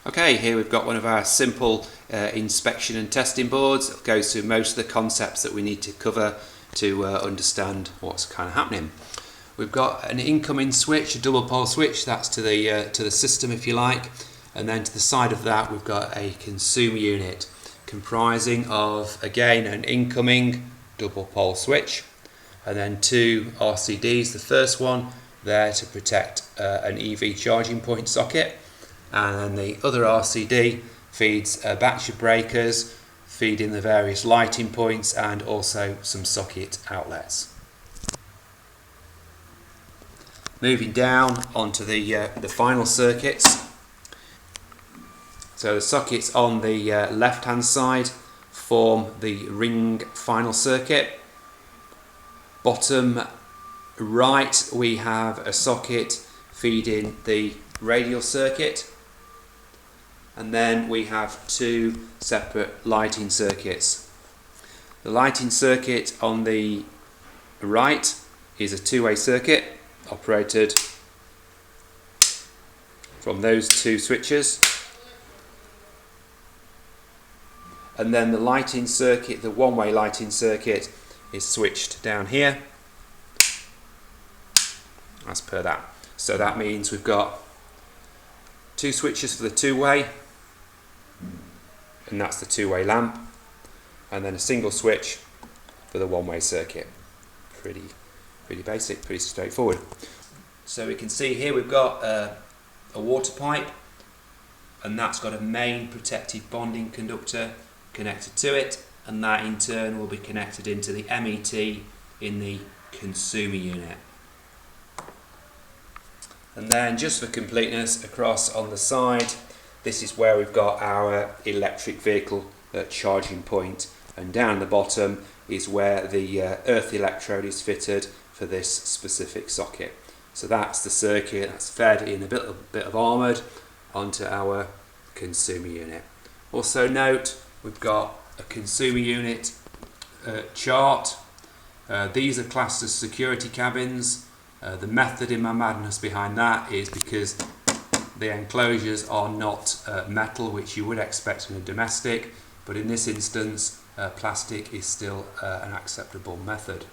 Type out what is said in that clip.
Okay, here we've got one of our simple inspection and testing boards. It goes through most of the concepts that we need to cover to understand what's kind of happening. We've got an incoming switch, a double pole switch, that's to the system if you like, and then to the side of that we've got a consumer unit comprising of, again, an incoming double pole switch and then two RCDs. The first one there to protect an EV charging point socket, and then the other RCD feeds a batch of breakers feeding the various lighting points and also some socket outlets. Moving down onto the final circuits. So the sockets on the left hand side form the ring final circuit. Bottom right we have a socket feeding the radial circuit, and then we have two separate lighting circuits. The lighting circuit on the right is a two-way circuit operated from those two switches, and then the lighting circuit, the one-way lighting circuit, is switched down here as per that. So that means we've got two switches for the two-way, and that's the two-way lamp, and then a single switch for the one-way circuit. Pretty basic, pretty straightforward. So we can see here we've got a water pipe, and that's got a main protective bonding conductor connected to it, and that in turn will be connected into the MET in the consumer unit. And then just for completeness, across on the side, this is where we've got our electric vehicle charging point, and down the bottom is where the earth electrode is fitted for this specific socket. So that's the circuit that's fed in a bit of armoured onto our consumer unit. Also note, we've got a consumer unit chart. These are classed as security cabins. The method in my madness behind that is because the enclosures are not metal, which you would expect in a domestic, but in this instance plastic is still an acceptable method.